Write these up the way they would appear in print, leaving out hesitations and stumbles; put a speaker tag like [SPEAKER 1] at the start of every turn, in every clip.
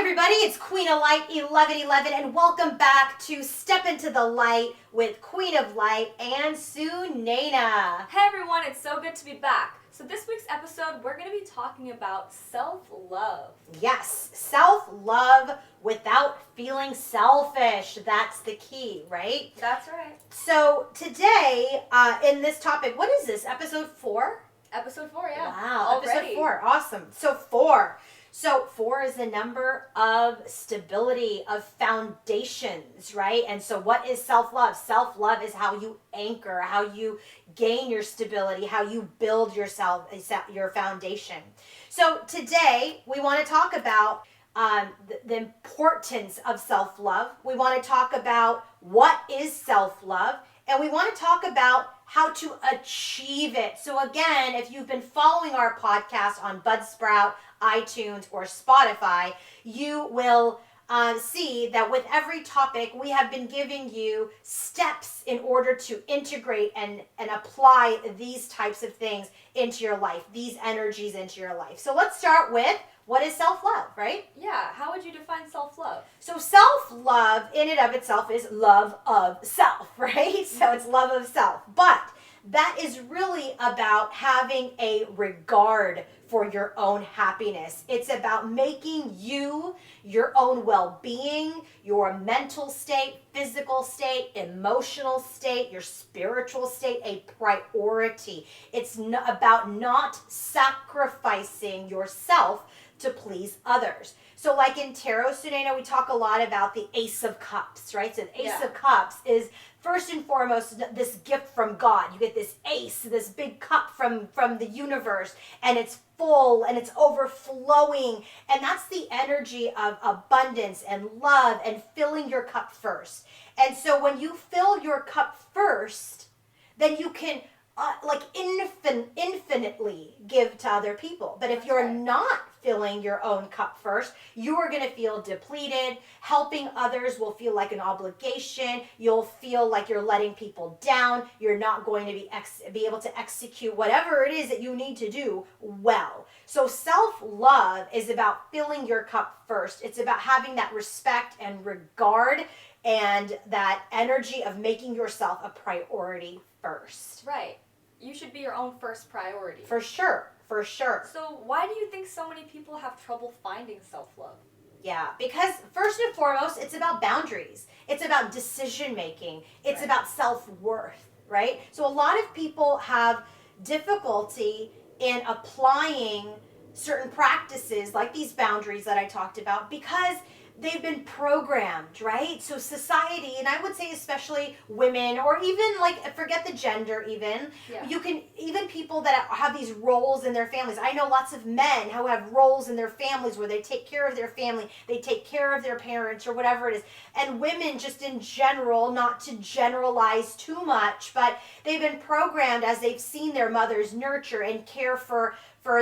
[SPEAKER 1] everybody, it's Queen of Light 1111 and welcome back to Step Into the Light with Queen of Light and Sunena.
[SPEAKER 2] Hey everyone, it's so good to be back. So this week's episode, we're going to be talking about self-love.
[SPEAKER 1] Yes, self-love without feeling selfish. That's the key, right?
[SPEAKER 2] That's right.
[SPEAKER 1] So today, in this topic, what is this, episode 4?
[SPEAKER 2] Episode 4, yeah.
[SPEAKER 1] Wow,
[SPEAKER 2] already.
[SPEAKER 1] Episode 4, awesome. So 4. So 4 is the number of stability, of foundations, right? And so what is self-love? Self-love is how you anchor, how you gain your stability, how you build yourself, your foundation. So today we want to talk about the importance of self-love. We want to talk about what is self-love, and we want to talk about how to achieve it. So again, if you've been following our podcast on Buzzsprout, iTunes, or Spotify, you will see that with every topic, we have been giving you steps in order to integrate and apply these types of things into your life, these energies into your life. So let's start with, what is self-love, right?
[SPEAKER 2] Yeah, how would you define self-love?
[SPEAKER 1] So self-love in and of itself is love of self, right? So it's love of self. But that is really about having a regard for your own happiness. It's about making you, your own well-being, your mental state, physical state, emotional state, your spiritual state a priority. It's about not sacrificing yourself to please others. So like in Tarot, Sunena, we talk a lot about the Ace of Cups, right? So the Ace of Cups is first and foremost this gift from God. You get this ace, this big cup from the universe, and it's full and it's overflowing. And that's the energy of abundance and love and filling your cup first. And so when you fill your cup first, then you can infinitely give to other people. But if you're not filling your own cup first, you are going to feel depleted. Helping others will feel like an obligation. You'll feel like you're letting people down. You're not going to be able to execute whatever it is that you need to do well. So self-love is about filling your cup first. It's about having that respect and regard and that energy of making yourself a priority first.
[SPEAKER 2] Right. You should be your own first priority.
[SPEAKER 1] For sure. For sure.
[SPEAKER 2] So why do you think so many people have trouble finding self-love?
[SPEAKER 1] Yeah, because first and foremost, it's about boundaries. It's about decision making. It's about self-worth, right? So a lot of people have difficulty in applying certain practices like these boundaries that I talked about because they've been programmed, right? So society, and I would say especially women, or even forget the gender even, you can, even people that have these roles in their families. I know lots of men who have roles in their families where they take care of their family, they take care of their parents or whatever it is. And women just in general, not to generalize too much, but they've been programmed as they've seen their mothers nurture and care for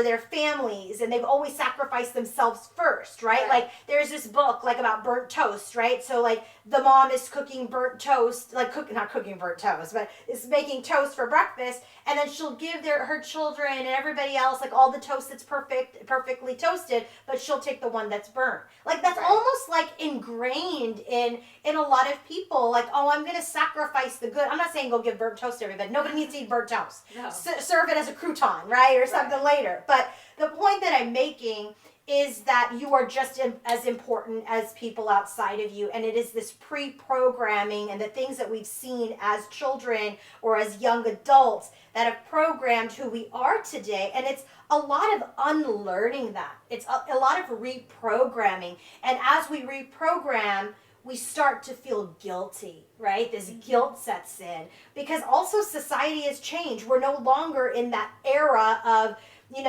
[SPEAKER 1] their families, and they've always sacrificed themselves first, right? Like there's this book about burnt toast, right? So the mom is cooking burnt toast, not cooking burnt toast, but is making toast for breakfast, and then she'll give her children and everybody else all the toast that's perfectly toasted, but she'll take the one that's burnt. That's almost ingrained in a lot of people, oh, I'm going to sacrifice the good. I'm not saying go give burnt toast to everybody. Nobody needs to eat burnt toast. No. Serve it as a crouton, right? Or something later. But the point that I'm making is that you are just as important as people outside of you. And it is this pre-programming and the things that we've seen as children or as young adults that have programmed who we are today. And it's a lot of unlearning that. It's a lot of reprogramming. And as we reprogram, we start to feel guilty, right? This guilt sets in because also society has changed. We're no longer in that era of,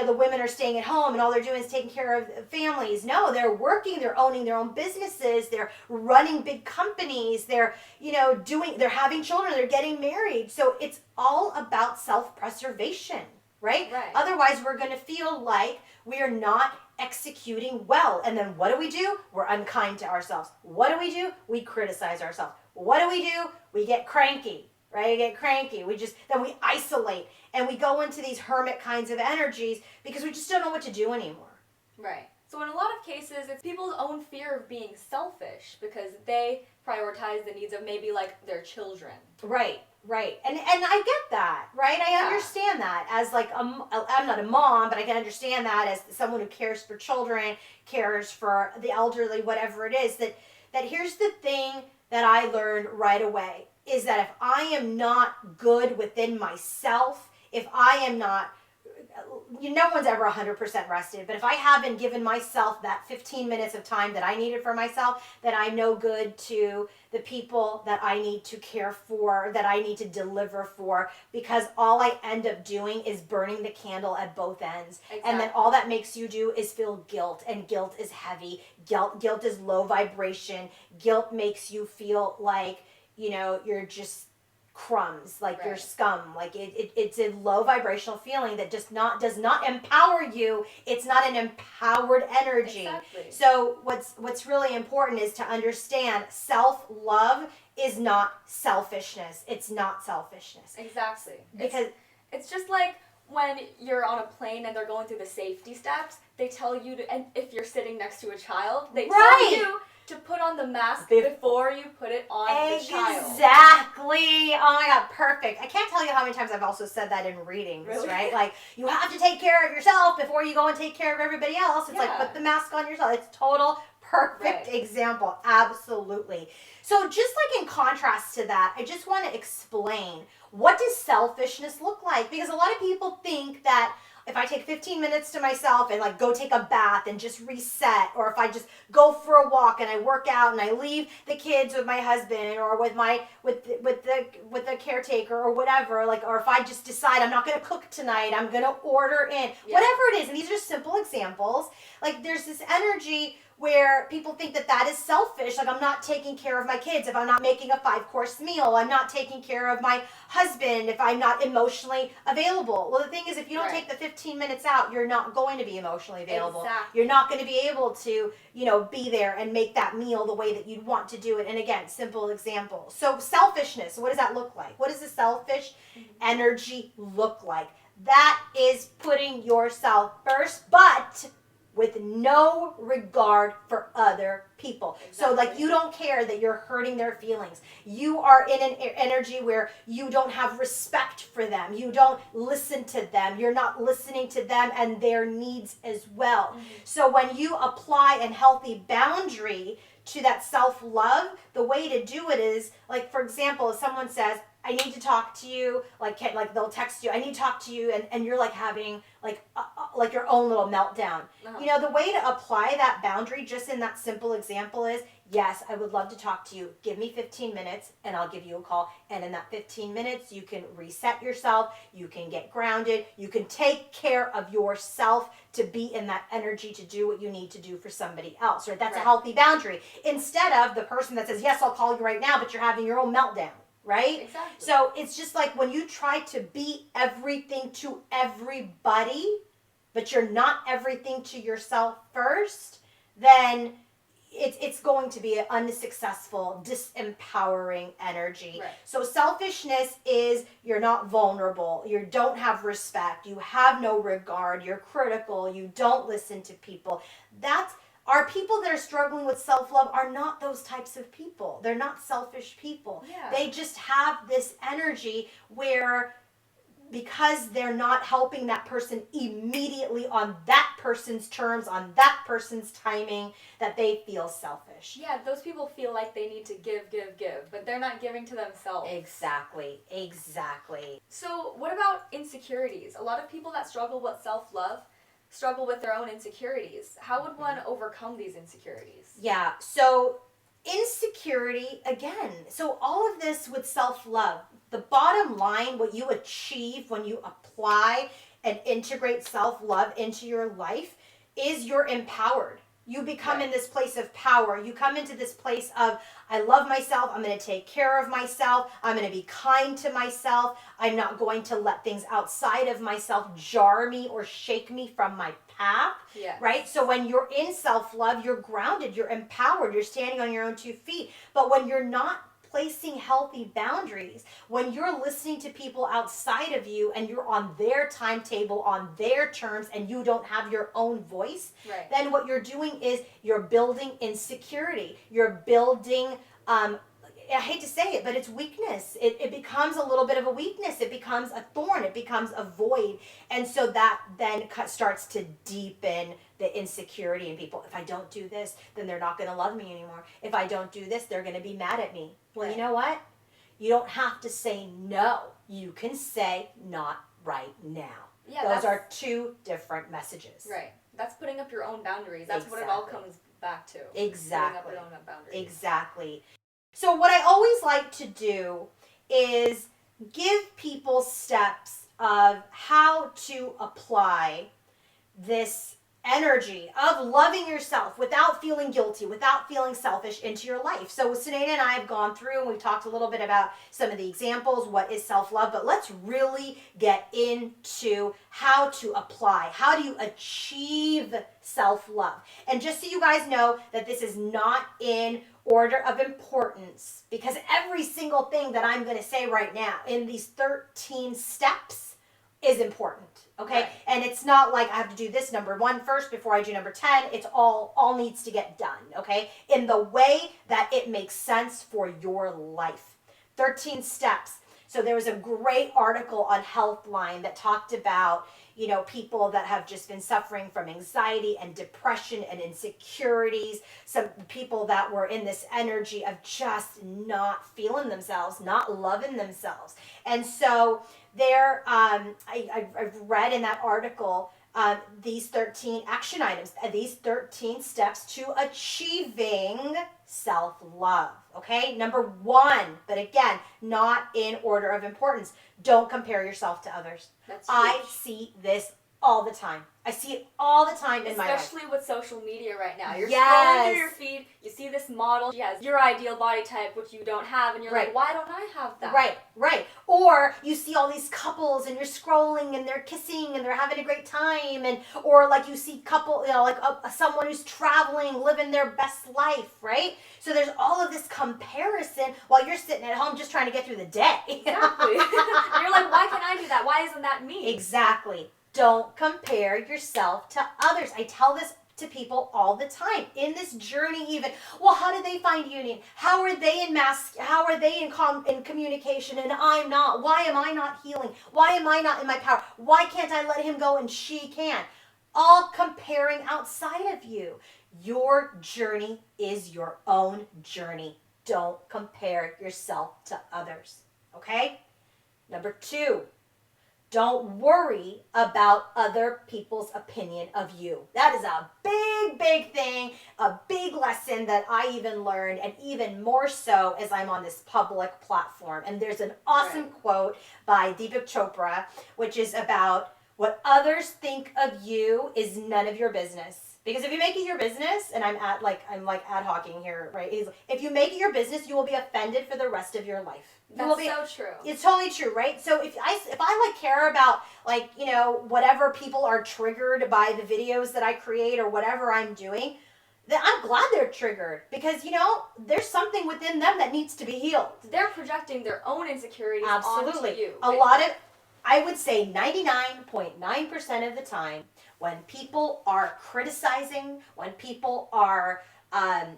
[SPEAKER 1] the women are staying at home and all they're doing is taking care of families. No, they're working, they're owning their own businesses, they're running big companies, they're having children, they're getting married. So it's all about self-preservation, right? Otherwise, we're going to feel like we are not executing well. And then what do? We're unkind to ourselves. What do? We criticize ourselves. What do? We get cranky. Right? We get cranky. Then we isolate and we go into these hermit kinds of energies because we just don't know what to do anymore.
[SPEAKER 2] Right. So in a lot of cases, it's people's own fear of being selfish because they prioritize the needs of maybe like their children.
[SPEAKER 1] Right. And I get that, right? I
[SPEAKER 2] Yeah.
[SPEAKER 1] understand that as like I'm not a mom, but I can understand that as someone who cares for children, cares for the elderly, whatever it is. That here's the thing that I learned right away is that if I am not good within myself, if I am not, no one's ever 100% rested, but if I haven't given myself that 15 minutes of time that I needed for myself, then I'm no good to the people that I need to care for, that I need to deliver for, because all I end up doing is burning the candle at both ends.
[SPEAKER 2] Exactly.
[SPEAKER 1] And then all that makes you do is feel guilt, and guilt is heavy. Guilt is low vibration. Guilt makes you feel like, you're just crumbs, like you're scum, like it's a low vibrational feeling that does not empower you. It's not an empowered energy.
[SPEAKER 2] Exactly.
[SPEAKER 1] So what's really important is to understand self-love is not selfishness. It's not selfishness.
[SPEAKER 2] Exactly.
[SPEAKER 1] Because
[SPEAKER 2] it's just like when you're on a plane and they're going through the safety steps, they tell you to, and if you're sitting next to a child, they tell you to put on the mask before you put it on the child.
[SPEAKER 1] Exactly. Oh my God, perfect. I can't tell you how many times I've also said that in readings,
[SPEAKER 2] really?
[SPEAKER 1] right? Like, you have to take care of yourself before you go and take care of everybody else. It's like, put the mask on yourself. It's total perfect example. Absolutely. So just like in contrast to that, I just want to explain, what does selfishness look like? Because a lot of people think that if I take 15 minutes to myself and like go take a bath and just reset, or if I just go for a walk and I work out and I leave the kids with my husband or with the caretaker or whatever, like, or if I just decide I'm not going to cook tonight, I'm going to order in, whatever it is. And these are simple examples. Like, there's this energy where people think that is selfish. Like, I'm not taking care of my kids if I'm not making a 5-course meal. I'm not taking care of my husband if I'm not emotionally available. Well, the thing is, if you don't take the 15 minutes out, you're not going to be emotionally available.
[SPEAKER 2] Exactly.
[SPEAKER 1] You're not going to be able to, be there and make that meal the way that you'd want to do it. And again, simple example. So selfishness, what does that look like? What does the selfish energy look like? That is putting yourself first, but with no regard for other people.
[SPEAKER 2] Exactly.
[SPEAKER 1] So like, you don't care that you're hurting their feelings. You are in an energy where you don't have respect for them. You don't listen to them. You're not listening to them and their needs as well. Mm-hmm. So when you apply a healthy boundary to that self-love, the way to do it is, like, for example, if someone says, I need to talk to you, like they'll text you, I need to talk to you, and you're like having like your own little meltdown. Uh-huh. The way to apply that boundary just in that simple example is, yes, I would love to talk to you. Give me 15 minutes and I'll give you a call. And in that 15 minutes, you can reset yourself, you can get grounded, you can take care of yourself to be in that energy to do what you need to do for somebody else. Right? That's a healthy boundary. Instead of the person that says, yes, I'll call you right now, but you're having your own meltdown. Right?
[SPEAKER 2] Exactly.
[SPEAKER 1] So it's just like when you try to be everything to everybody, but you're not everything to yourself first, then it's going to be an unsuccessful, disempowering energy.
[SPEAKER 2] Right.
[SPEAKER 1] So selfishness is, you're not vulnerable, you don't have respect, you have no regard, you're critical, you don't listen to people. Our people that are struggling with self-love are not those types of people. They're not selfish people.
[SPEAKER 2] Yeah.
[SPEAKER 1] They just have this energy where, because they're not helping that person immediately on that person's terms, on that person's timing, that they feel selfish.
[SPEAKER 2] Yeah, those people feel like they need to give, but they're not giving to themselves.
[SPEAKER 1] Exactly.
[SPEAKER 2] So what about insecurities? A lot of people that struggle with self-love struggle with their own insecurities. How would one overcome these insecurities?
[SPEAKER 1] Yeah, so insecurity, again, so all of this with self-love, the bottom line, what you achieve when you apply and integrate self-love into your life is you're empowered. You become in this place of power. You come into this place of, I love myself. I'm going to take care of myself. I'm going to be kind to myself. I'm not going to let things outside of myself jar me or shake me from my path.
[SPEAKER 2] Yes.
[SPEAKER 1] Right? So when you're in self-love, you're grounded, you're empowered, you're standing on your own 2 feet. But when you're not placing healthy boundaries, when you're listening to people outside of you and you're on their timetable, on their terms, and you don't have your own voice, then what you're doing is you're building insecurity. You're building, I hate to say it, but it's weakness. It becomes a little bit of a weakness. It becomes a thorn. It becomes a void. And so that then starts to deepen the insecurity in people. If I don't do this, then they're not going to love me anymore. If I don't do this, they're going to be mad at me. Well, you know what? You don't have to say no. You can say not right now. Yeah, those are two different messages.
[SPEAKER 2] Right. That's putting up your own boundaries. That's what it all comes back to.
[SPEAKER 1] Exactly.
[SPEAKER 2] Putting up your own boundaries.
[SPEAKER 1] Exactly. So what I always like to do is give people steps of how to apply this energy of loving yourself without feeling guilty, without feeling selfish into your life. So Sunaina and I have gone through and we've talked a little bit about some of the examples, what is self-love, but let's really get into how to apply, how do you achieve self-love. And just so you guys know that this is not in order of importance, because every single thing that I'm going to say right now in these 13 steps is important. Okay. Right. And it's not like I have to do this number 1 first before I do number 10. It's all needs to get done. Okay. In the way that it makes sense for your life. 13 steps. So there was a great article on Healthline that talked about, you know, people that have just been suffering from anxiety and depression and insecurities. Some people that were in this energy of just not feeling themselves, not loving themselves. And so there, I've read in that article these 13 action items, these 13 steps to achieving self-love. Okay, number 1, but again, not in order of importance. Don't compare yourself to others.
[SPEAKER 2] That's huge.
[SPEAKER 1] I see this all the time. I see it all the time in my life.
[SPEAKER 2] Especially with social media right now. You're scrolling through your feed, you see this model, she has your ideal body type, which you don't have, and you're like, why don't I have that?
[SPEAKER 1] Right. Or you see all these couples and you're scrolling and they're kissing and they're having a great time, and or like you see someone who's traveling, living their best life, right? So there's all of this comparison while you're sitting at home just trying to get through the day.
[SPEAKER 2] Exactly. And you're like, why can't I do that? Why isn't that me?
[SPEAKER 1] Exactly. Don't compare yourself to others. I tell this to people all the time in this journey even. Well, how did they find union? How are they in communication and I'm not? Why am I not healing? Why am I not in my power? Why can't I let him go and she can? All comparing outside of you. Your journey is your own journey. Don't compare yourself to others. Okay? Number 2. Don't worry about other people's opinion of you. That is a big thing, a big lesson that I even learned, and even more so as I'm on this public platform. And there's an awesome quote by Deepak Chopra, which is about what others think of you is none of your business. Because if you make it your business, and I'm ad hocing here, right? If you make it your business, you will be offended for the rest of your life.
[SPEAKER 2] That's so true.
[SPEAKER 1] It's totally true, right? So if I care about whatever people are triggered by the videos that I create or whatever I'm doing, then I'm glad they're triggered because there's something within them that needs to be healed.
[SPEAKER 2] They're projecting their own insecurities onto you.
[SPEAKER 1] I would say 99.9% of the time, when people are criticizing, when people are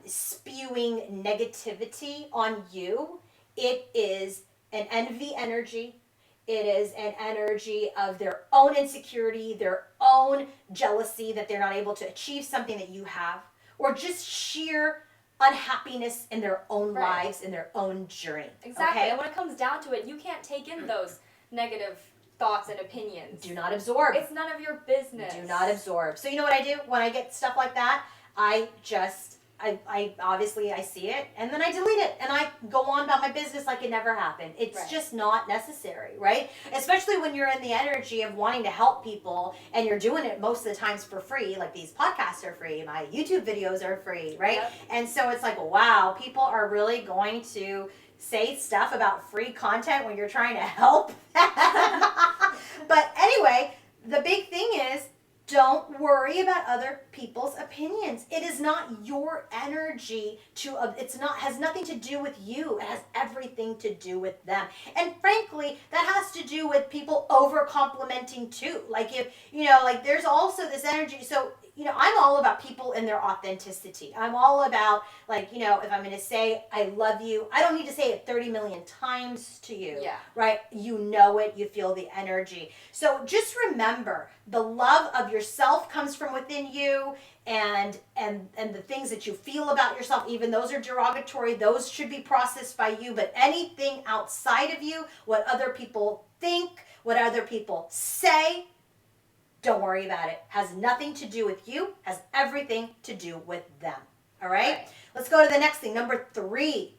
[SPEAKER 1] spewing negativity on you, it is an envy energy. It is an energy of their own insecurity, their own jealousy that they're not able to achieve something that you have, or just sheer unhappiness in their own lives, in their own journey.
[SPEAKER 2] Exactly.
[SPEAKER 1] Okay?
[SPEAKER 2] And when it comes down to it, you can't take in those negative thoughts and opinions.
[SPEAKER 1] Do not absorb.
[SPEAKER 2] It's none of your business.
[SPEAKER 1] Do not absorb. So you know what I do when I get stuff like that? I obviously see it and then I delete it and I go on about my business like it never happened. It's just not necessary, right? Especially when you're in the energy of wanting to help people and you're doing it most of the times for free. Like these podcasts are free, my YouTube videos are free, right? Yep. And so it's like, wow, people are really going to say stuff about free content when you're trying to help. But anyway, the big thing is Don't worry about other people's opinions. It is not your energy has nothing to do with you. It has everything to do with them. And frankly, that has to do with people over complimenting too. Like if, like there's also this energy. So, I'm all about people and their authenticity. I'm all about like, if I'm going to say, I love you, I don't need to say it 30 million times to you, right? You know it, you feel the energy. So just remember, the love of yourself comes from within you, and the things that you feel about yourself, even those are derogatory, those should be processed by you. But anything outside of you, what other people think, what other people say, don't worry about it. Has nothing to do with you, has everything to do with them. All right? Let's go to the next thing. Number 3.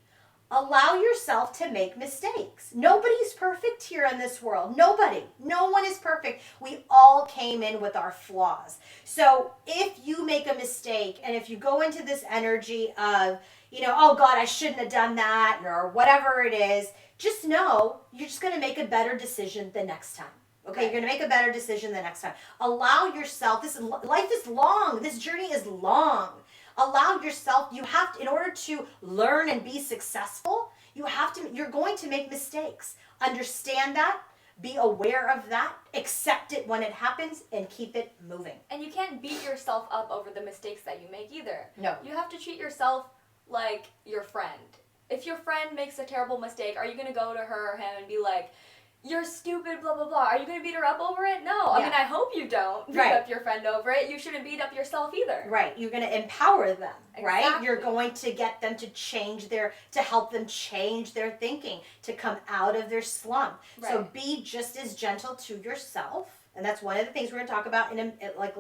[SPEAKER 1] Allow yourself to make mistakes. Nobody's perfect here in this world. Nobody. No one is perfect. We all came in with our flaws. So if you make a mistake and if you go into this energy of, oh God, I shouldn't have done that, or whatever it is, just know you're just going to make a better decision the next time. Okay, You're going to make a better decision the next time. Allow yourself, life is long. This journey is long. Allow yourself, you have to, in order to learn and be successful, you're going to make mistakes. Understand that, be aware of that, accept it when it happens, and keep it moving.
[SPEAKER 2] And you can't beat yourself up over the mistakes that you make either.
[SPEAKER 1] No.
[SPEAKER 2] You have to treat yourself like your friend. If your friend makes a terrible mistake, are you going to go to her or him and be like, you're stupid, blah, blah, blah. Are you going to beat her up over it? No. I mean, I hope you don't beat up your friend over it. You shouldn't beat up yourself either.
[SPEAKER 1] Right. You're going to empower them, right?
[SPEAKER 2] Exactly.
[SPEAKER 1] You're going to get them to help them change their thinking, to come out of their slump. Right. So be just as gentle to yourself. And that's one of the things we're going to talk about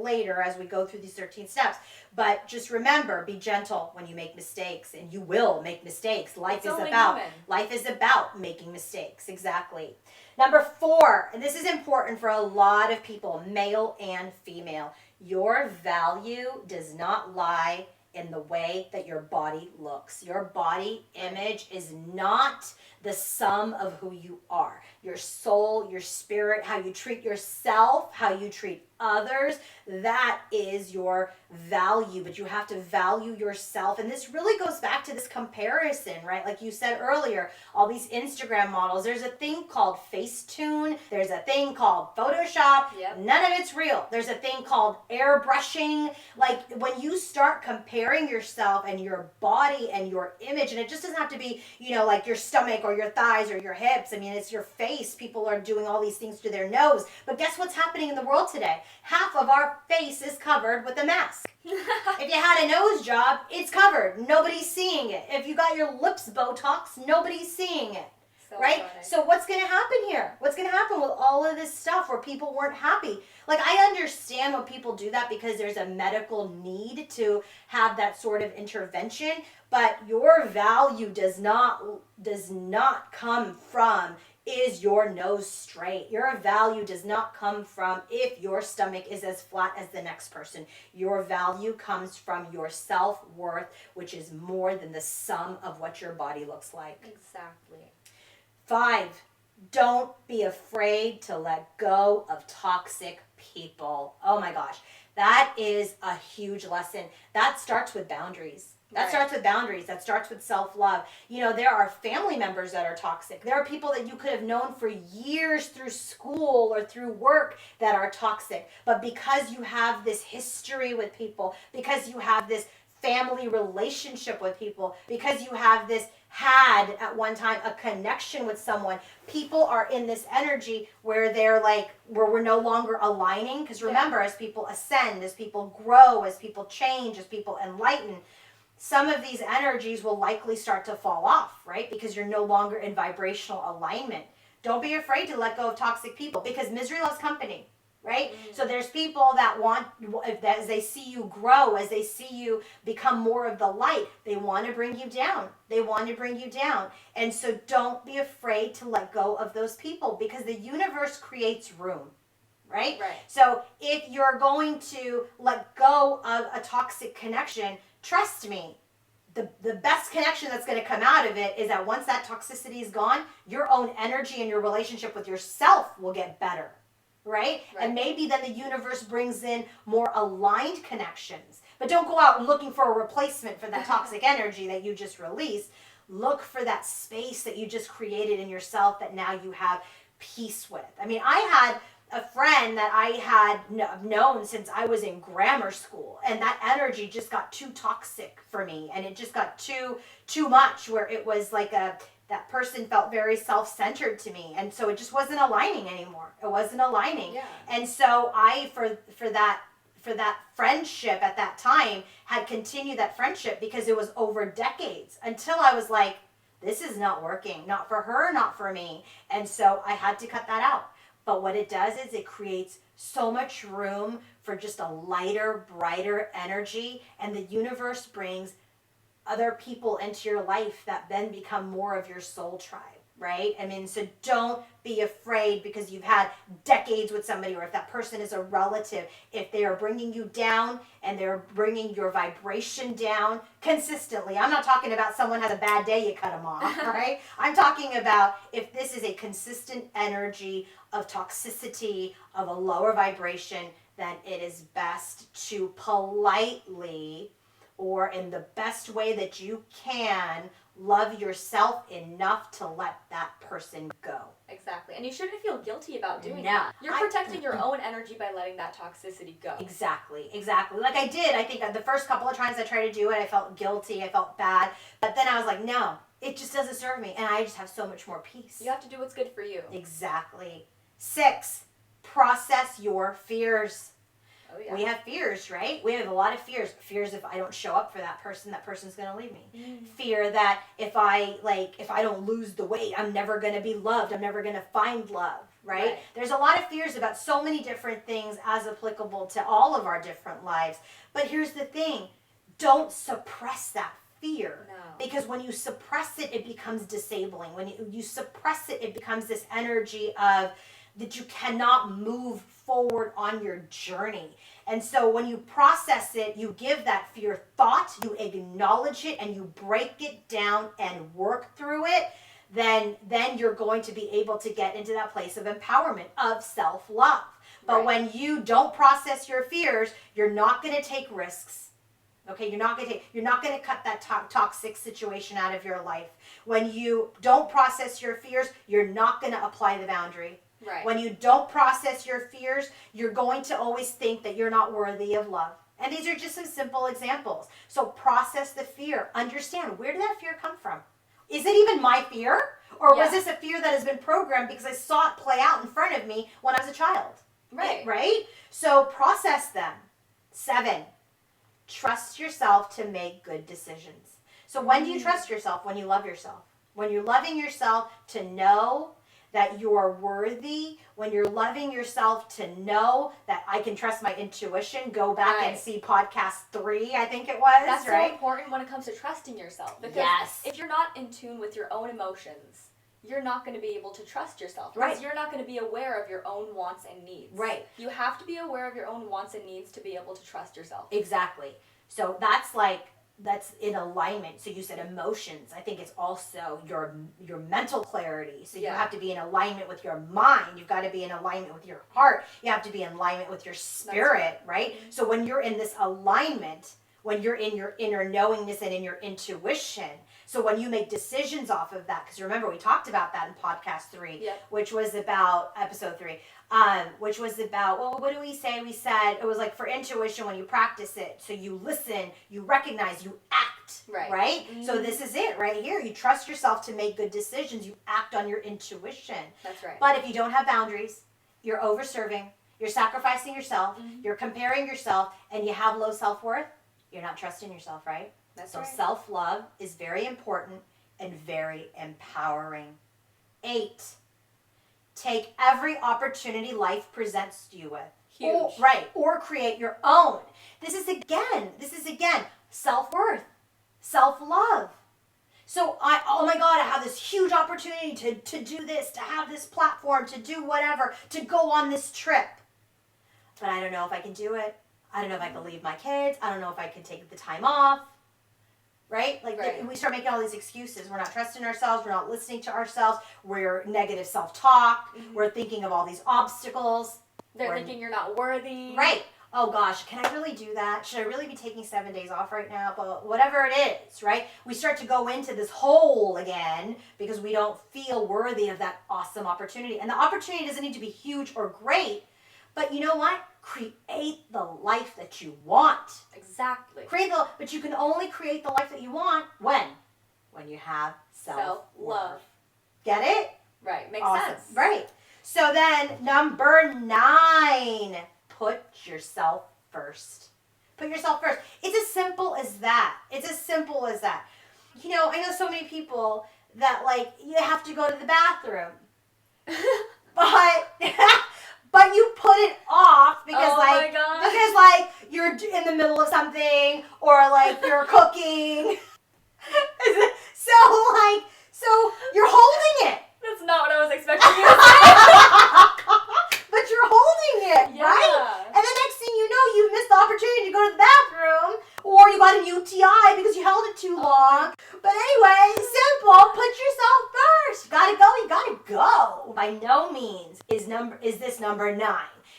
[SPEAKER 1] later as we go through these 13 steps. But just remember, be gentle when you make mistakes, and you will make mistakes. Life is about making mistakes. Exactly. Number 4, and this is important for a lot of people, male and female. Your value does not lie in the way that your body looks. Your body image is not the sum of who you are. Your soul, your spirit, how you treat yourself, how you treat others, that is your value. But you have to value yourself. And this really goes back to this comparison, right? Like you said earlier, all these Instagram models, there's a thing called Facetune. There's a thing called Photoshop. Yep. None of it's real. There's a thing called airbrushing. Like when you start comparing yourself and your body and your image, and it just doesn't have to be, like your stomach or your thighs or your hips. I mean, it's your face. People are doing all these things to their nose. But guess what's happening in the world today? Half of our face is covered with a mask. If you had a nose job, it's covered. Nobody's seeing it. If you got your lips Botox, nobody's seeing it. Right? Funny. So what's going to happen here? What's going to happen with all of this stuff where people weren't happy? Like, I understand when people do that because there's a medical need to have that sort of intervention, but your value does not come from, is your nose straight? Your value does not come from if your stomach is as flat as the next person. Your value comes from your self-worth, which is more than the sum of what your body looks like.
[SPEAKER 2] Exactly.
[SPEAKER 1] 5, don't be afraid to let go of toxic people. Oh my gosh, that is a huge lesson. That starts with boundaries. That starts with boundaries. That starts with self-love. There are family members that are toxic. There are people that you could have known for years through school or through work that are toxic. But because you have this history with people, because you have this family relationship with people, because you have had at one time a connection with someone, people are in this energy where where we're no longer aligning. Because remember, as people ascend, as people grow, as people change, as people enlighten, some of these energies will likely start to fall off, right? Because you're no longer in vibrational alignment. Don't be afraid to let go of toxic people, because misery loves company. Right? Mm-hmm. So there's people that want, as they see you grow, as they see you become more of the light, they want to bring you down. They want to bring you down. And so don't be afraid to let go of those people, because the universe creates room. Right? So if you're going to let go of a toxic connection, trust me, the best connection that's going to come out of it is that once that toxicity is gone, your own energy and your relationship with yourself will get better. right? And maybe then the universe brings in more aligned connections. But don't go out looking for a replacement for that toxic energy that you just released. Look for that space that you just created in yourself that now you have peace with. I mean, I had a friend that I had known since I was in grammar school, and that energy just got too toxic for me, and it just got too much, where it was like that person felt very self-centered to me, and so it just wasn't aligning anymore. It wasn't aligning.
[SPEAKER 2] Yeah.
[SPEAKER 1] And so I for that friendship at that time had continued that friendship because it was over decades, until I was like, this is not working, not for her, not for me. And so I had to cut that out. But what it does is it creates so much room for just a lighter, brighter energy, and the universe brings other people into your life that then become more of your soul tribe, right? I mean, so don't be afraid because you've had decades with somebody, or if that person is a relative, if they are bringing you down and they're bringing your vibration down consistently. I'm not talking about someone has a bad day, you cut them off, right? I'm talking about if this is a consistent energy of toxicity, of a lower vibration, then it is best to politely, or in the best way that you can, love yourself enough to let that person go.
[SPEAKER 2] Exactly. And you shouldn't feel guilty about doing
[SPEAKER 1] No.
[SPEAKER 2] that. You're protecting your own energy by letting that toxicity go.
[SPEAKER 1] Exactly. Like I did, I think the first couple of times I tried to do it, I felt guilty, I felt bad. But then I was like, no, it just doesn't serve me. And I just have so much more peace.
[SPEAKER 2] You have to do what's good for you.
[SPEAKER 1] Exactly. 6, process your fears.
[SPEAKER 2] Oh, yeah.
[SPEAKER 1] We have fears, right? We have a lot of fears. Fears if I don't show up for that person's going to leave me. Fear that if I don't lose the weight, I'm never going to be loved. I'm never going to find love, right? There's a lot of fears about so many different things as applicable to all of our different lives. But here's the thing. Don't suppress that fear.
[SPEAKER 2] No.
[SPEAKER 1] Because when you suppress it, it becomes disabling. When you suppress it, it becomes this energy of that you cannot move forward on your journey. And so when you process it, you give that fear thought, you acknowledge it, and you break it down and work through it, then you're going to be able to get into that place of empowerment, of self-love. But when you don't process your fears, you're not going to take risks. Okay, you're not going to cut that toxic situation out of your life. When you don't process your fears, you're not going to apply the boundary.
[SPEAKER 2] Right.
[SPEAKER 1] When you don't process your fears, you're going to always think that you're not worthy of love. And these are just some simple examples. So process the fear. Understand, where did that fear come from? Is it even my fear? Or was this a fear that has been programmed because I saw it play out in front of me when I was a child?
[SPEAKER 2] Right.
[SPEAKER 1] Right? So process them. 7, trust yourself to make good decisions. So when do you trust yourself? When you love yourself. When you're loving yourself to know that you're worthy, when you're loving yourself to know that I can trust my intuition. Go back and see podcast 3, I think it was.
[SPEAKER 2] That's so important when it comes to trusting yourself. Because if you're not in tune with your own emotions, you're not going to be able to trust yourself. Because you're not going to be aware of your own wants and needs. Right. You have to be aware of your own wants and needs to be able to trust yourself.
[SPEAKER 1] Exactly. So that's in alignment. So you said emotions. I think it's also your mental clarity. So you have to be in alignment with your mind. You've got to be in alignment with your heart. You have to be in alignment with your spirit, right? So when you're in this alignment, when you're in your inner knowingness and in your intuition, so when you make decisions off of that, because remember we talked about that in podcast 3, which was about episode 3. Which was about, well, what do we say? We said it was like for intuition when you practice it. So you listen, you recognize, you act, right? Mm-hmm. So this is it right here. You trust yourself to make good decisions. You act on your intuition.
[SPEAKER 2] That's right.
[SPEAKER 1] But if you don't have boundaries, you're over-serving, you're sacrificing yourself, you're comparing yourself, and you have low self-worth, you're not trusting yourself, right? So self-love is very important and very empowering. 8, take every opportunity life presents you with.
[SPEAKER 2] Huge.
[SPEAKER 1] Or create your own. This is again, self-worth, self-love. So oh my God, I have this huge opportunity to do this, to have this platform, to do whatever, to go on this trip. But I don't know if I can do it. I don't know if I can leave my kids. I don't know if I can take the time off. Right? We start making all these excuses. We're not trusting ourselves. We're not listening to ourselves. We're negative self-talk. We're thinking of all these obstacles.
[SPEAKER 2] They're thinking you're not worthy.
[SPEAKER 1] Right. Oh gosh, can I really do that? Should I really be taking 7 days off right now? But whatever it is, right? We start to go into this hole again because we don't feel worthy of that awesome opportunity. And the opportunity doesn't need to be huge or great, but you know what? Create the life that you want.
[SPEAKER 2] Exactly.
[SPEAKER 1] But you can only create the life that you want when you have self-love. Get it?
[SPEAKER 2] Right. Makes
[SPEAKER 1] Awesome.
[SPEAKER 2] sense.
[SPEAKER 1] Right. So then number 9, put yourself first. Put yourself first. It's as simple as that. It's as simple as that. You know, I know so many people that like you have to go to the bathroom. But you put it off because because like you're in the middle of something or like you're cooking. So you're holding it.
[SPEAKER 2] That's not what I was expecting you to say.
[SPEAKER 1] But you're holding it,
[SPEAKER 2] Yeah.
[SPEAKER 1] right? And the next thing you know, you missed the opportunity to go to the bathroom, or you got an UTI because you held it too long. But anyway, simple. Put yourself first. You gotta go. You gotta go. By no means is this number 9.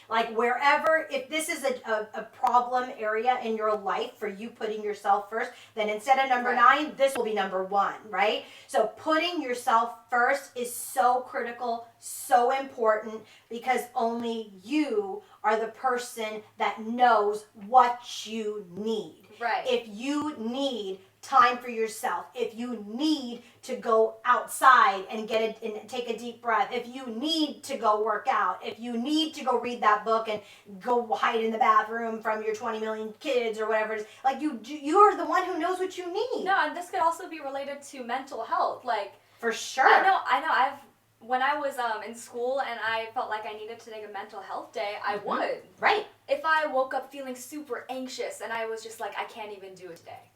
[SPEAKER 1] Like wherever, if this is a problem area in your life for you putting yourself first, then instead of number 9, this will be number 1, right? So putting yourself first is so critical, so important, because only you are the person that knows what you need.
[SPEAKER 2] Right.
[SPEAKER 1] If you need time for yourself, if you need to go outside and take a deep breath, if you need to go work out, if you need to go read that book and go hide in the bathroom from your 20 million kids or whatever it is, like you are the one who knows what you need.
[SPEAKER 2] No, and this could also be related to mental health. Like,
[SPEAKER 1] for sure.
[SPEAKER 2] I know. When I was in school and I felt like I needed to take a mental health day, I would.
[SPEAKER 1] Right.
[SPEAKER 2] If I woke up feeling super anxious and I was just like, I can't even do it today,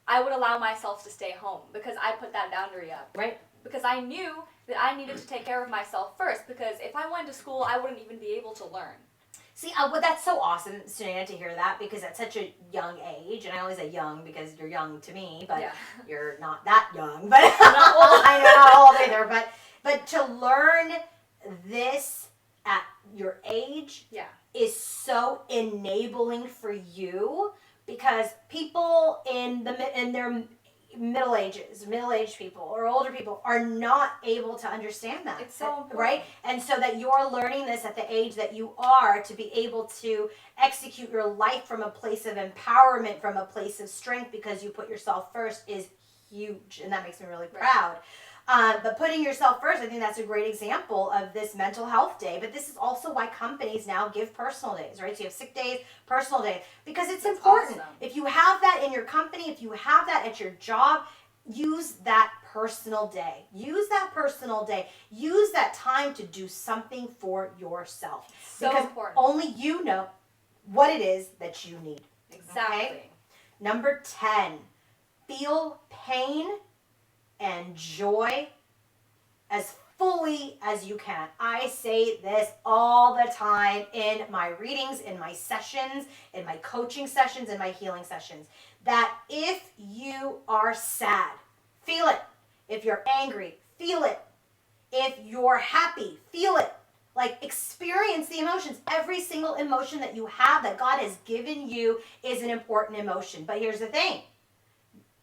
[SPEAKER 2] I would allow myself to stay home because I put that boundary up.
[SPEAKER 1] Right.
[SPEAKER 2] Because I knew that I needed to take care of myself first, because if I went to school, I wouldn't even be able to learn.
[SPEAKER 1] See, well, that's so awesome, Sunita, to hear that, because at such a young age, and I always say young because you're young to me, but you're not that young, but
[SPEAKER 2] not old.
[SPEAKER 1] I'm not old either, but to learn this at your age is so enabling for you, because people in their middle-aged people or older people are not able to understand that.
[SPEAKER 2] It's so important.
[SPEAKER 1] Right? And so that you're learning this at the age that you are, to be able to execute your life from a place of empowerment, from a place of strength, because you put yourself first, is huge. And that makes me really proud. But putting yourself first, I think that's a great example of this mental health day. But this is also why companies now give personal days, right? So you have sick days, personal days, because it's important.
[SPEAKER 2] Awesome.
[SPEAKER 1] If you have that in your company, if you have that at your job, use that personal day. Use that personal day. Use that time to do something for yourself.
[SPEAKER 2] So
[SPEAKER 1] because
[SPEAKER 2] important.
[SPEAKER 1] only you know what it is that you need.
[SPEAKER 2] Exactly.
[SPEAKER 1] Okay? Number 10, feel pain and joy as fully as you can. I say this all the time in my readings, in my sessions, in my coaching sessions, in my healing sessions, that if you are sad, feel it. If you're angry, feel it. If you're happy, feel it. Like, experience the emotions. Every single emotion that you have, that God has given you, is an important emotion. But here's the thing.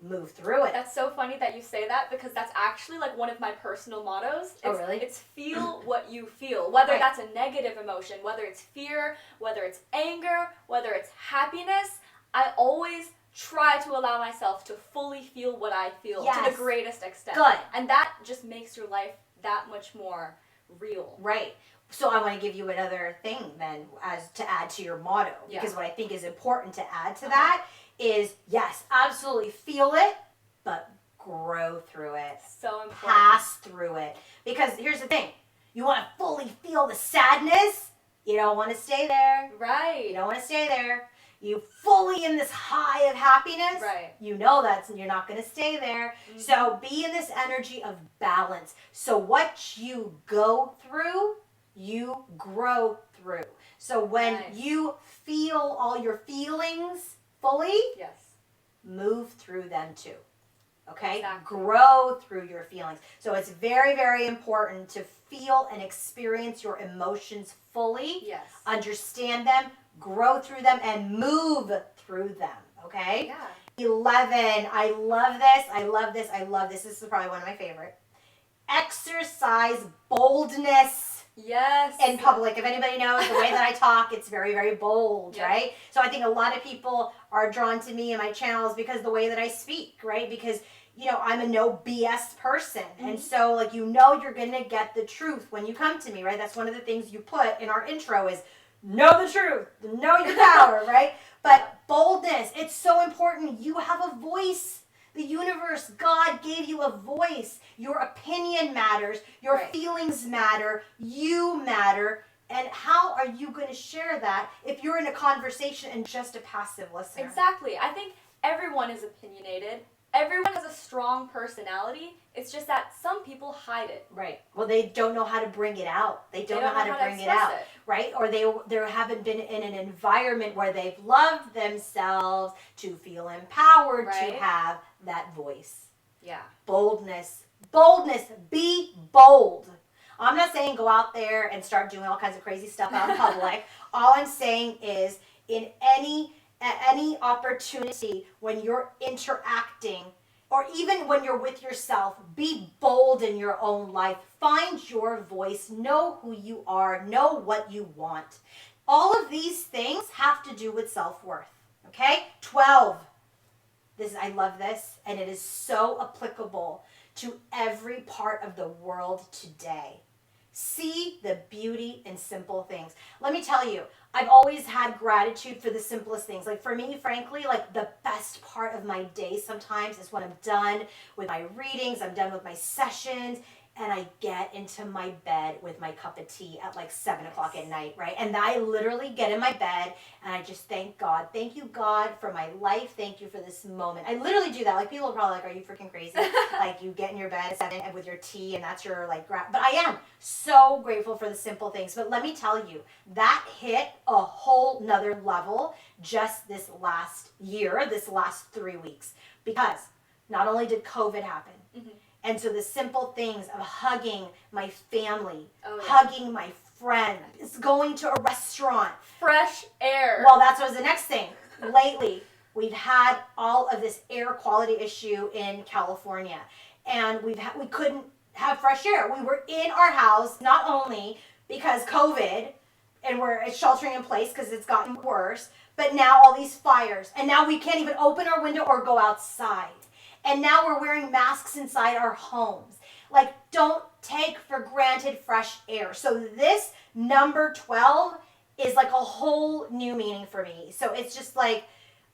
[SPEAKER 1] Move through it.
[SPEAKER 2] That's so funny that you say that, because that's actually like one of my personal mottos.
[SPEAKER 1] Really?
[SPEAKER 2] It's feel what you feel. Whether that's a negative emotion, whether it's fear, whether it's anger, whether it's happiness, I always try to allow myself to fully feel what I feel to the greatest extent.
[SPEAKER 1] Good.
[SPEAKER 2] And that just makes your life that much more real.
[SPEAKER 1] Right. So I want to give you another thing then, as to add to your motto, because what I think is important to add to that is, yes, absolutely feel it, but grow through it.
[SPEAKER 2] So important.
[SPEAKER 1] Pass through it. Because here's the thing. You want to fully feel the sadness, you don't want to stay there.
[SPEAKER 2] Right.
[SPEAKER 1] You don't want to stay there. You fully in this high of happiness.
[SPEAKER 2] Right.
[SPEAKER 1] You know you're not going to stay there. Mm-hmm. So be in this energy of balance. So what you go through, you grow through. So when you feel all your feelings fully, move through them too. Okay?
[SPEAKER 2] Exactly.
[SPEAKER 1] Grow through your feelings. So it's very, very important to feel and experience your emotions fully,
[SPEAKER 2] Yes.
[SPEAKER 1] understand them, grow through them, and move through them. Okay?
[SPEAKER 2] Yeah.
[SPEAKER 1] 11. I love this. I love this. I love this. This is probably one of my favorite. Exercise boldness
[SPEAKER 2] Yes.
[SPEAKER 1] in public. If anybody knows the way that I talk, it's very, very bold,
[SPEAKER 2] Yep.
[SPEAKER 1] right? So I think a lot of people are drawn to me and my channels because the way that I speak, right? Because I'm a no BS person.
[SPEAKER 2] Mm-hmm.
[SPEAKER 1] And so like you're going to get the truth when you come to me, right? That's one of the things you put in our intro is know the truth, know your power, right? But boldness, it's so important. You have a voice. The universe, God gave you a voice. Your opinion matters. Your
[SPEAKER 2] Right.
[SPEAKER 1] feelings matter. You matter. And how are you going to share that if you're in a conversation and just a passive listener?
[SPEAKER 2] Exactly. I think everyone is opinionated. Everyone has a strong personality. It's just that some people hide it.
[SPEAKER 1] Right. Well, they don't know how to bring it out. They don't know how to bring it out. Right? Or they haven't been in an environment where they've loved themselves to feel empowered to have that voice.
[SPEAKER 2] Yeah.
[SPEAKER 1] Boldness. Boldness. Be bold. I'm not saying go out there and start doing all kinds of crazy stuff out in public. All I'm saying is at any opportunity when you're interacting or even when you're with yourself, be bold in your own life. Find your voice. Know who you are. Know what you want. All of these things have to do with self-worth. Okay? 12. I love this, and it is so applicable to every part of the world today. See the beauty in simple things. Let me tell you, I've always had gratitude for the simplest things. Like for me, frankly, like the best part of my day sometimes is when I'm done with my readings, I'm done with my sessions, and I get into my bed with my cup of tea at like 7 o'clock at night, right? And I literally get in my bed and I just thank God. Thank you, God, for my life. Thank you for this moment. I literally do that. Like people are probably like, are you freaking crazy? Like you get in your bed at 7 and with your tea and that's your like, but I am so grateful for the simple things. But let me tell you, that hit a whole nother level just this last year, this last 3 weeks. Because not only did COVID happen, and so the simple things of hugging my family, hugging my friends, going to a restaurant.
[SPEAKER 2] Fresh air.
[SPEAKER 1] Well, that was the next thing. Lately, we've had all of this air quality issue in California. And we couldn't have fresh air. We were in our house, not only because COVID, and we're sheltering in place because it's gotten worse, but now all these fires. And now we can't even open our window or go outside. And now we're wearing masks inside our homes. Like, don't take for granted fresh air. So this number 12 is like a whole new meaning for me. So it's just like,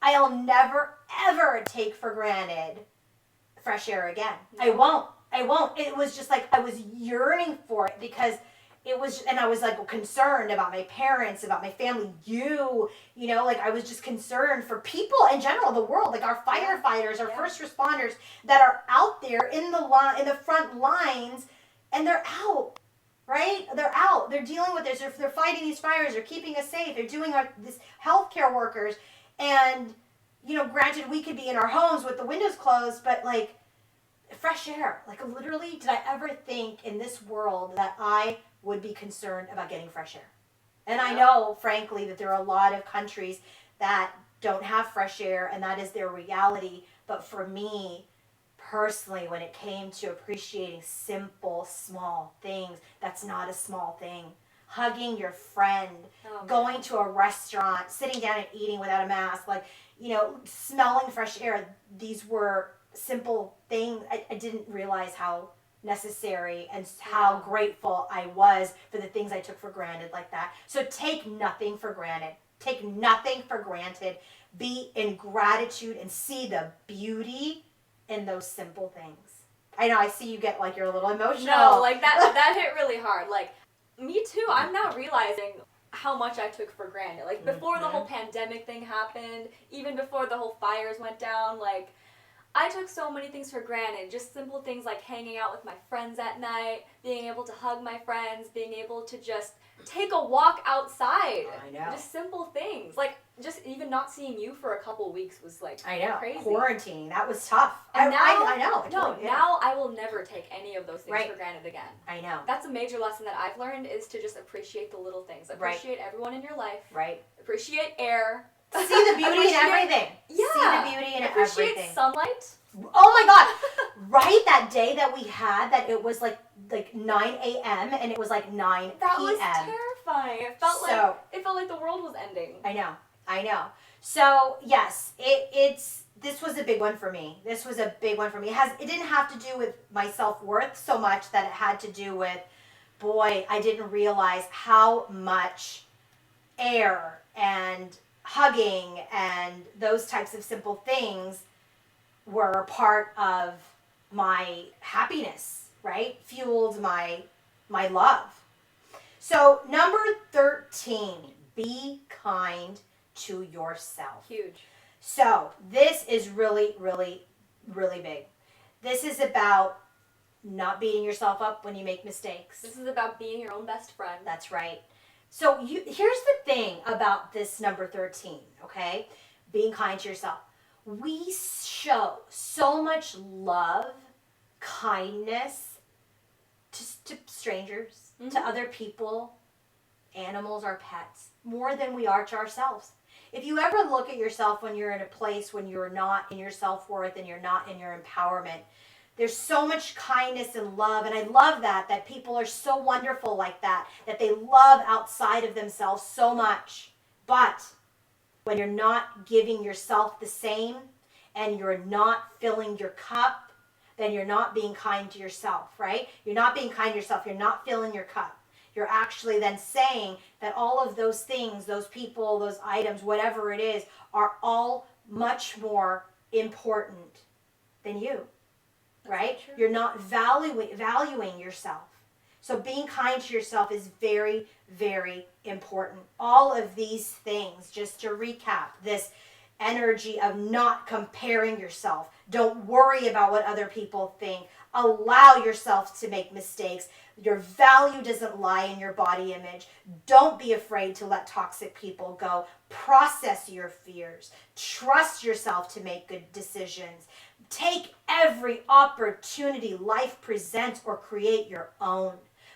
[SPEAKER 1] I'll never, ever take for granted fresh air again. I won't. It was just like, I was yearning for it because it was, and I was like concerned about my parents, about my family, like I was just concerned for people in general, the world, like our firefighters, our first responders that are out there in the front lines, and they're out, right? They're out. They're dealing with this. They're fighting these fires. They're keeping us safe. They're doing this healthcare workers, and granted, we could be in our homes with the windows closed, but like fresh air. Like literally, did I ever think in this world that I would be concerned about getting fresh air? And I know, frankly, that there are a lot of countries that don't have fresh air, and that is their reality. But for me, personally, when it came to appreciating simple, small things, that's not a small thing. Hugging your friend, going to a restaurant, sitting down and eating without a mask, like, smelling fresh air. These were simple things. I didn't realize how necessary and how grateful I was for the things I took for granted like that. So take nothing for granted. Take nothing for granted. Be in gratitude and see the beauty in those simple things. I know, I see you get like you're a little emotional.
[SPEAKER 2] No, like that hit really hard. Like me too. I'm now realizing how much I took for granted. Like before the whole pandemic thing happened, even before the whole fires went down, like I took so many things for granted. Just simple things like hanging out with my friends at night, being able to hug my friends, being able to just take a walk outside.
[SPEAKER 1] I know.
[SPEAKER 2] Just simple things. Like just even not seeing you for a couple weeks was like
[SPEAKER 1] I know.
[SPEAKER 2] crazy.
[SPEAKER 1] Quarantine, that was tough.
[SPEAKER 2] And
[SPEAKER 1] I know.
[SPEAKER 2] Now I will never take any of those things
[SPEAKER 1] Right.
[SPEAKER 2] for granted again.
[SPEAKER 1] I know.
[SPEAKER 2] That's a major lesson that I've learned is to just appreciate the little things. Appreciate everyone in your life.
[SPEAKER 1] Right.
[SPEAKER 2] Appreciate air.
[SPEAKER 1] See the beauty in everything.
[SPEAKER 2] Yeah.
[SPEAKER 1] See the beauty in
[SPEAKER 2] Appreciate
[SPEAKER 1] everything.
[SPEAKER 2] sunlight.
[SPEAKER 1] Oh my God. Right, that day that we had that it was like 9 a.m. and it was like 9
[SPEAKER 2] That
[SPEAKER 1] p.m.
[SPEAKER 2] was terrifying. It felt like the world was ending.
[SPEAKER 1] I know. So yes, this was a big one for me. This was a big one for me. It didn't have to do with my self-worth so much that it had to do with, boy, I didn't realize how much air and hugging and those types of simple things were part of my happiness, right? Fueled my love. So number 13, be kind to yourself.
[SPEAKER 2] Huge.
[SPEAKER 1] So this is really, really, really big. This is about not beating yourself up when you make mistakes.
[SPEAKER 2] This is about being your own best friend.
[SPEAKER 1] That's right. So here's the thing about this number 13, okay? Being kind to yourself. We show so much love, kindness to strangers, to other people, animals, our pets, more than we are to ourselves. If you ever look at yourself when you're in a place when you're not in your self-worth and you're not in your empowerment, there's so much kindness and love, and I love that people are so wonderful like that they love outside of themselves so much. But when you're not giving yourself the same and you're not filling your cup, then you're not being kind to yourself, right? You're not being kind to yourself. You're not filling your cup. You're actually then saying that all of those things, those people, those items, whatever it is, are all much more important than you, right? You're not valuing yourself. So being kind to yourself is very, very important. All of these things, just to recap, this energy of not comparing yourself. Don't worry about what other people think. Allow yourself to make mistakes. Your value doesn't lie in your body image. Don't be afraid to let toxic people go. Process your fears. Trust yourself to make good decisions. Take every opportunity life presents or create your own.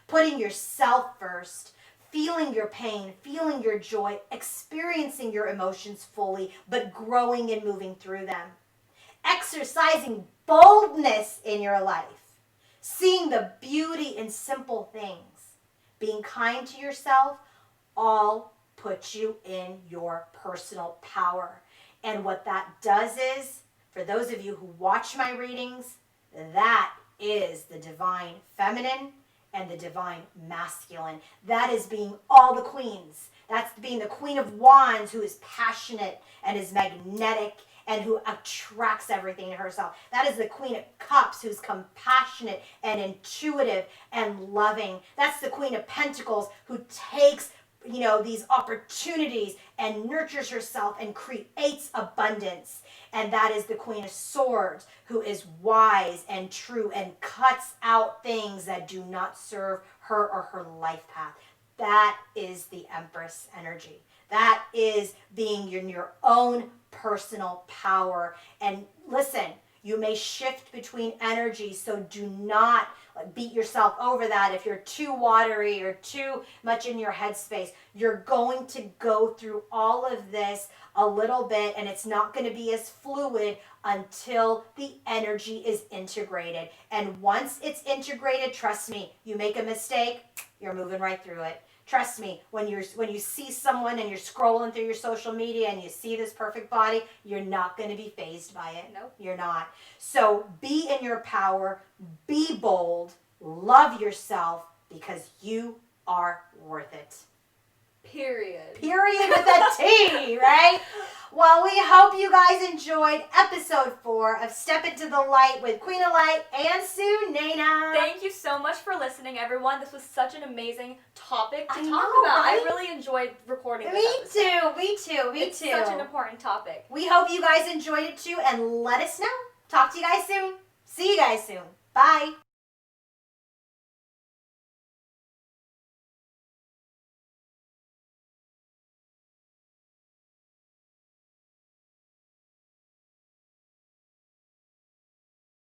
[SPEAKER 1] Putting yourself first. Feeling your pain, feeling your joy, experiencing your emotions fully, but growing and moving through them. Exercising boldness in your life. Seeing the beauty in simple things. Being kind to yourself, all put you in your personal power. And what that does is, for those of you who watch my readings, that is the divine feminine and the divine masculine. That is being all the queens. That's being the Queen of Wands, who is passionate and is magnetic and who attracts everything to herself. That is the Queen of Cups, who's compassionate and intuitive and loving. That's the Queen of Pentacles, who takes these opportunities and nurtures herself and creates abundance. And that is the Queen of Swords, who is wise and true and cuts out things that do not serve her or her life path. That is the Empress energy. That is being in your own personal power. And listen, you may shift between energies, so do not beat yourself over that. If you're too watery or too much in your headspace, you're going to go through all of this a little bit, and it's not going to be as fluid until the energy is integrated. And once it's integrated, trust me, you make a mistake, you're moving right through it. Trust me, when you see someone and you're scrolling through your social media and you see this perfect body, you're not going to be fazed by it.
[SPEAKER 2] Nope.
[SPEAKER 1] You're not. So be in your power, be bold, love yourself, because you are worth it.
[SPEAKER 2] Period.
[SPEAKER 1] Period with a T, right? Well, we hope you guys enjoyed episode 4 of Step Into the Light with Queen of Light and Sue Nana.
[SPEAKER 2] Thank you so much for listening, everyone. This was such an amazing topic to talk
[SPEAKER 1] know,
[SPEAKER 2] about.
[SPEAKER 1] right?
[SPEAKER 2] I really enjoyed recording this
[SPEAKER 1] Me
[SPEAKER 2] episode.
[SPEAKER 1] too.
[SPEAKER 2] It's such an important topic.
[SPEAKER 1] We hope you guys enjoyed it too, and let us know. Talk to you guys soon. See you guys soon. Bye.